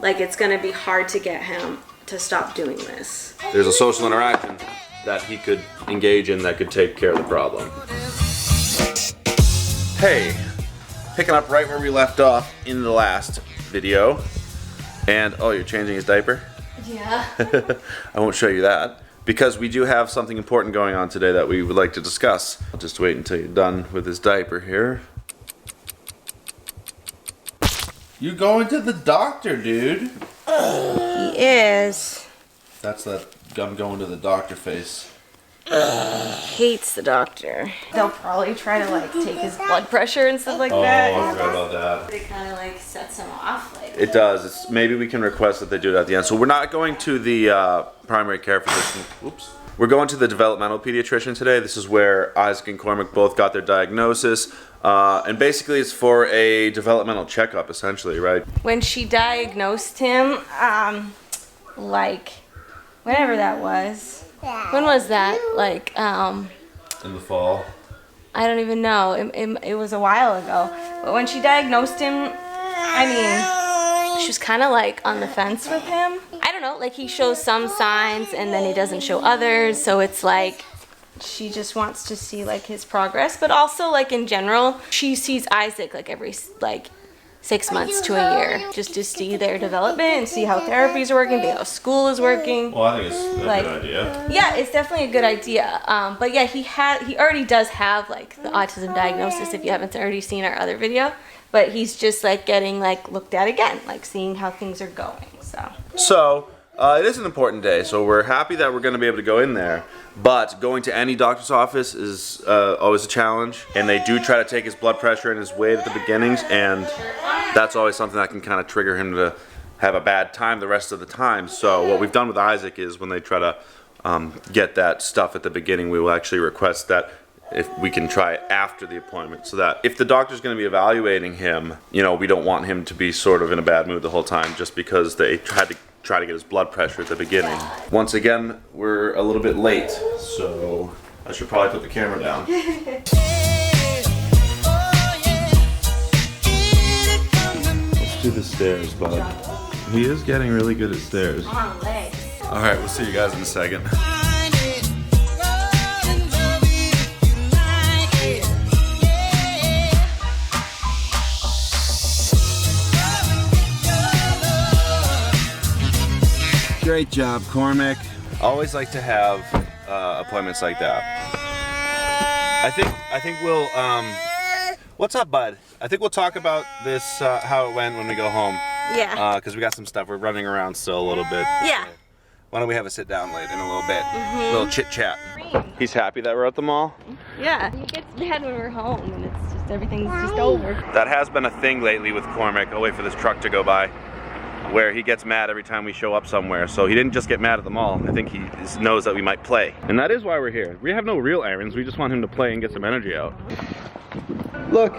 like it's gonna be hard to get him to stop doing this. There's a social interaction that he could engage in that could take care of the problem. Hey, picking up right where we left off in the last video. And, oh, you're changing his diaper? Yeah. I won't show you that, because we do have something important going on today that we would like to discuss. I'll just wait until you're done with his diaper here. You going to the doctor, dude. He is. That's that I'm going to the doctor face. Hates the doctor. They'll probably try to like take his blood pressure and stuff like that. Oh, I forgot about that. It kind of like sets him off. Like. It does. Maybe we can request that they do it at the end. So we're not going to the primary care physician. Oops. We're going to the developmental pediatrician today. This is where Isaac and Cormac both got their diagnosis. And basically it's for a developmental checkup, essentially, right? When she diagnosed him, like, whenever that was. When was that? Like, in the fall. I don't even know. It was a while ago. But when she diagnosed him, I mean, she was kind of like on the fence with him. I don't know, like he shows some signs and then he doesn't show others. So it's like, she just wants to see like his progress. But also like in general, she sees Isaac like every, like, 6 months to a year, just to see their development and see how therapy's working, how school is working. Well, I think it's a good idea. Yeah, it's definitely a good idea. But yeah, he already does have like the autism diagnosis. If you haven't already seen our other video, but he's just like getting like looked at again, like seeing how things are going. So it is an important day. So we're happy that we're going to be able to go in there. But going to any doctor's office is always a challenge, and they do try to take his blood pressure and his weight at the beginnings, and that's always something that can kind of trigger him to have a bad time the rest of the time. So what we've done with Isaac is when they try to get that stuff at the beginning, we will actually request that if we can try it after the appointment, so that if the doctor's going to be evaluating him, you know, we don't want him to be sort of in a bad mood the whole time just because they try to get his blood pressure at the beginning. Once again, we're a little bit late, so I should probably put the camera down. Let's do the stairs, bud. He is getting really good at stairs. on legs. Alright, we'll see you guys in a second. Great job, Cormac. Always like to have appointments like that. I think we'll what's up, bud? I think we'll talk about this how it went when we go home. Yeah. Because we got some stuff. We're running around still a little bit. Yeah. So why don't we have a sit down later in a little bit? A little chit chat. He's happy that we're at the mall. Yeah. He gets mad when we're home and it's just everything's just over. That has been a thing lately with Cormac. I'll wait for this truck to go by, where he gets mad every time we show up somewhere. So he didn't just get mad at the mall. I think he knows that we might play. And that is why we're here. We have no real errands. We just want him to play and get some energy out. Look,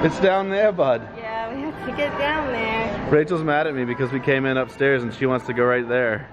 it's down there, bud. Yeah, we have to get down there. Rachel's mad at me because we came in upstairs and she wants to go right there.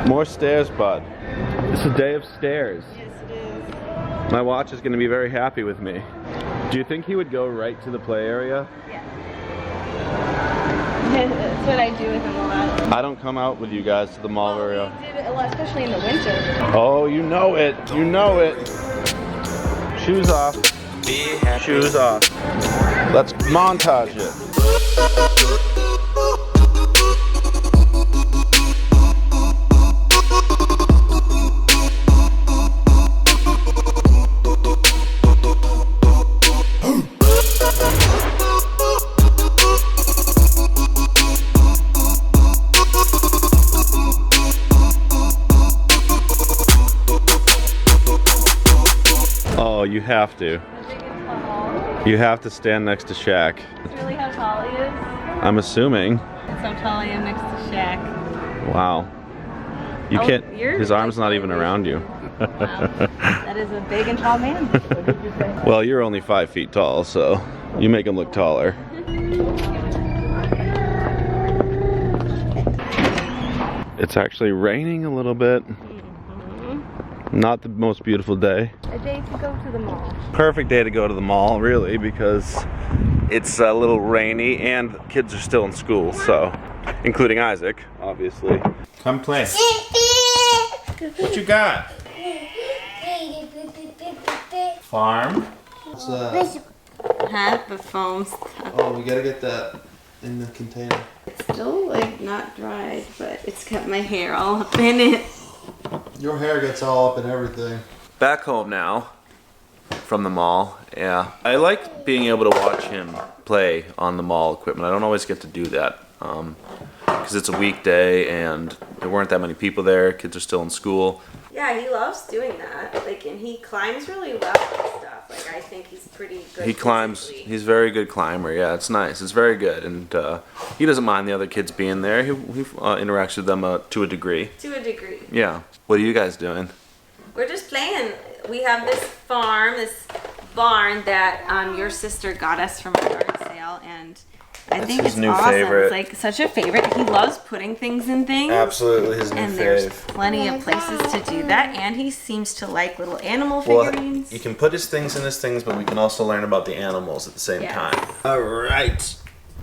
More stairs, bud. It's a day of stairs. Yes, it is. My watch is going to be very happy with me. Do you think he would go right to the play area? Yeah. That's what I do with him a lot. I don't come out with you guys to the mall very often. We did it a lot, especially in the winter. Oh, you know it. You know it. Shoes off. Shoes off. Let's montage it. Oh, you have to. You have to stand next to Shaq. That's really how tall he is? I'm assuming. That's how tall I am next to Shaq. Wow. You Oh, can't, you're his arm's like not even 5 around you. Wow. That is a big and tall man. Well, you're only 5 feet tall, so you make him look taller. It's actually raining a little bit. Not the most beautiful day. A day to go to the mall. Perfect day to go to the mall, really, because it's a little rainy and kids are still in school, so, including Isaac, obviously. Come play. What you got? Farm? What's that? The foam stuff. Oh, we gotta get that in the container. It's still like not dried, but it's kept my hair all up in it. Your hair gets all up in everything. Back home now from the mall. Yeah, I like being able to watch him play on the mall equipment. I don't always get to do that because it's a weekday and there weren't that many people there. Kids are still in school. Yeah, he loves doing that. Like, and he climbs really well and stuff. Like, I think he's pretty good. He climbs. physically. He's a very good climber. Yeah, it's nice. It's very good, and he doesn't mind the other kids being there. He interacts with them to a degree. To a degree. Yeah. What are you guys doing? We're just playing. We have this farm, this barn that your sister got us from a yard sale, and I think his it's new awesome. favorite. It's like such a favorite. He loves putting things in things. Absolutely, his new And there's fave. plenty of places to do that, and he seems to like little animal Well, figurines. you can put his things in his things, but we can also learn about the animals at the same Yes. time. All right.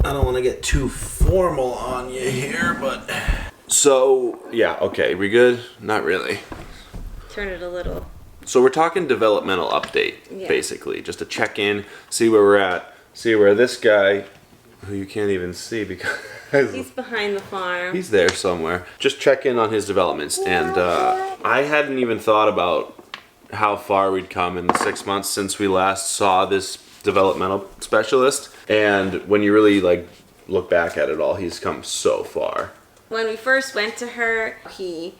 I don't want to get too formal on you here, but... So, yeah, okay, we good? Not really. Turn it a little. So we're talking developmental update, Yeah. basically. Just to check in, see where we're at, see where this guy, who you can't even see because... He's behind the farm. He's there somewhere. Just check in on his developments. And I hadn't even thought about how far we'd come in the 6 months since we last saw this developmental specialist. And when you really like look back at it all, he's come so far. When we first went to her, he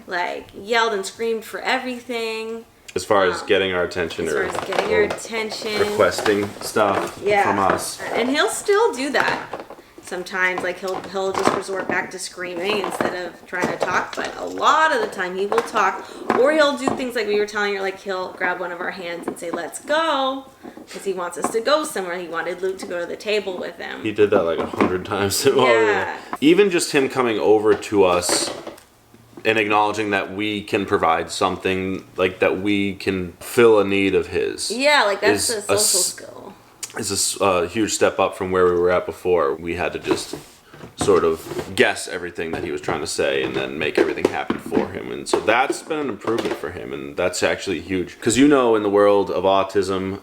like yelled and screamed for everything. As far as getting our attention As far as getting our attention. requesting stuff from us. And he'll still do that. Sometimes, like he'll just resort back to screaming instead of trying to talk. But a lot of the time, he will talk, or he'll do things like we were telling you. Like he'll grab one of our hands and say, "Let's go," because he wants us to go somewhere. He wanted Luke to go to the table with him. He did that like 100 times already. Even just him coming over to us and acknowledging that we can provide something, like that we can fill a need of his. Yeah, like that's is a social skill. Is a huge step up from where we were at before. We had to just sort of guess everything that he was trying to say and then make everything happen for him. And so that's been an improvement for him, and that's actually huge. Because in the world of autism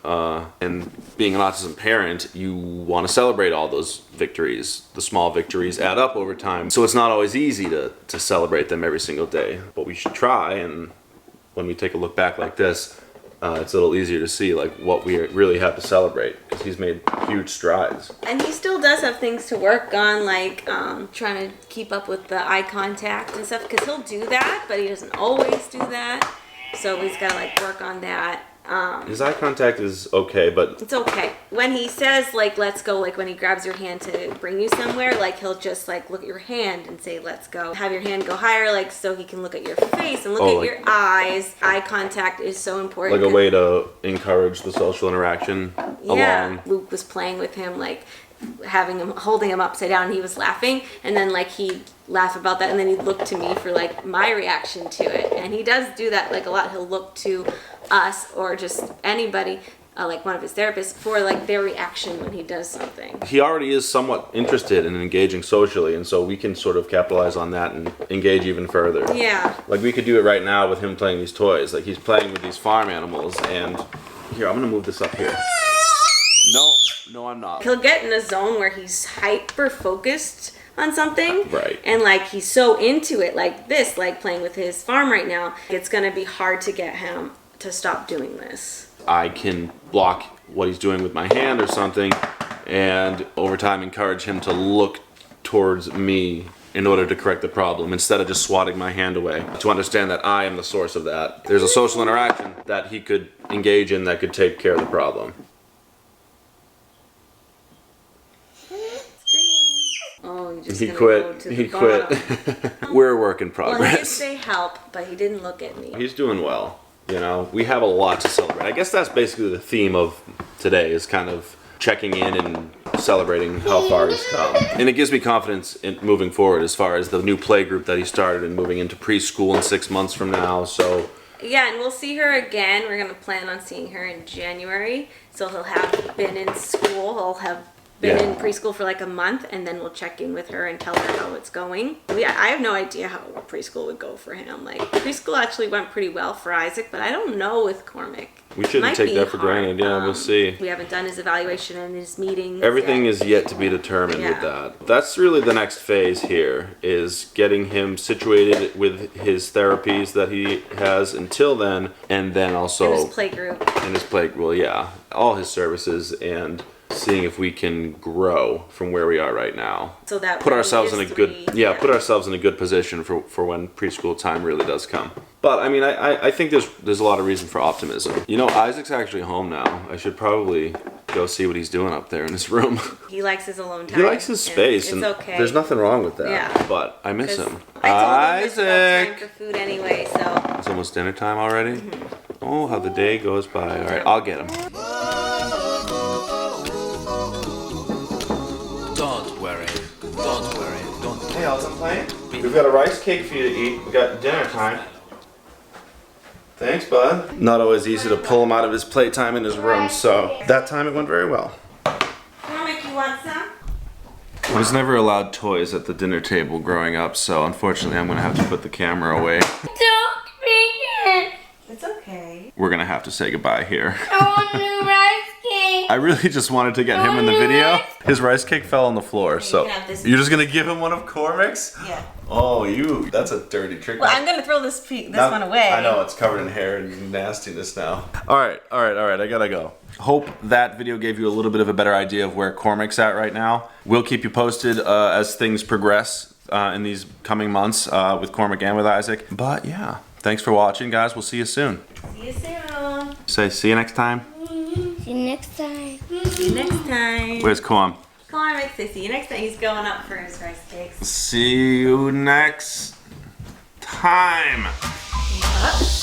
and being an autism parent, you want to celebrate all those victories. The small victories add up over time. So it's not always easy to celebrate them every single day. But we should try, and when we take a look back like this, it's a little easier to see like what we really have to celebrate, because he's made huge strides. And he still does have things to work on, like trying to keep up with the eye contact and stuff, because he'll do that, but he doesn't always do that. So he's got to like work on that. His eye contact is okay, but It's okay. When he says like let's go, like when he grabs your hand to bring you somewhere, like he'll just like look at your hand and say let's go. Have your hand go higher, like so he can look at your face and look at your eyes. Eye contact is so important. like a way to encourage the social interaction along. Luke was playing with him, like holding him upside down, and he was laughing, and then like he'd laugh about that, and then he'd look to me for like my reaction to it. And he does do that like a lot. He'll look to us or just anybody, like one of his therapists, for like their reaction when he does something. He already is somewhat interested in engaging socially, and so we can sort of capitalize on that and engage even further. Yeah. Like we could do it right now with him playing these toys. Like he's playing with these farm animals, and here, I'm gonna move this up here. No, I'm not. He'll get in a zone where he's hyper focused on something. Right. And like he's so into it, like this, like playing with his farm right now. It's gonna be hard to get him to stop doing this. I can block what he's doing with my hand or something, and over time encourage him to look towards me in order to correct the problem, instead of just swatting my hand away. To understand that I am the source of that. There's a social interaction that he could engage in that could take care of the problem. Oh, you just He gonna quit. go to the He quit. bottom. We're a work in Well, he did progress. say help, but he didn't look at me. He's doing well. We have a lot to celebrate. I guess that's basically the theme of today, is kind of checking in and celebrating how far he's come. And it gives me confidence in moving forward as far as the new play group that he started and moving into preschool in 6 months from now. So Yeah, and we'll see her again. We're gonna plan on seeing her in January. So he'll have been in school. He'll have been in preschool for like a month, and then we'll check in with her and tell her how it's going. I have no idea how preschool would go for him. Like preschool actually went pretty well for Isaac, but I don't know with Cormac. We shouldn't take that for granted. Yeah, we'll see. We haven't done his evaluation and his meetings. Everything is yet to be determined with that. That's really the next phase here, is getting him situated with his therapies that he has until then, and then also and his play group. And his play, well, yeah, all his services, and seeing if we can grow from where we are right now. So that put ourselves in a good put ourselves in a good position for when preschool time really does come. But I mean, I think there's a lot of reason for optimism. You know, Isaac's actually home now. I should probably go see what he's doing up there in his room. He likes his alone time. He likes his space, and okay. There's nothing wrong with that. Yeah. But I miss him. I told him it's time for food anyway, so. It's almost dinner time already. Mm-hmm. Oh, how the day goes by. All right, I'll get him. Don't worry. Hey, Elton, playing? We've got a rice cake for you to eat. We got dinner time. Thanks, bud. Not always easy to pull him out of his playtime in his room, so that time it went very well. Cormac, you want some? I was never allowed toys at the dinner table growing up, so unfortunately I'm gonna have to put the camera away. Don't bring it. It's okay. We're gonna have to say goodbye here. I want new rice cake. I really just wanted to get him in the video. His rice cake fell on the floor, so you're just gonna give him one of Cormac's? Yeah. Oh, that's a dirty trick. Well, I'm gonna throw this one away. I know, it's covered in hair and nastiness now. All right, I gotta go. Hope that video gave you a little bit of a better idea of where Cormac's at right now. We'll keep you posted as things progress in these coming months with Cormac and with Isaac. But yeah, thanks for watching, guys. We'll see you soon. See you soon. Say, see you next time. See you next time. See you next time. Where's Corm? Cormac, say see you next time. He's going up for his rice cakes. See you next time. Up.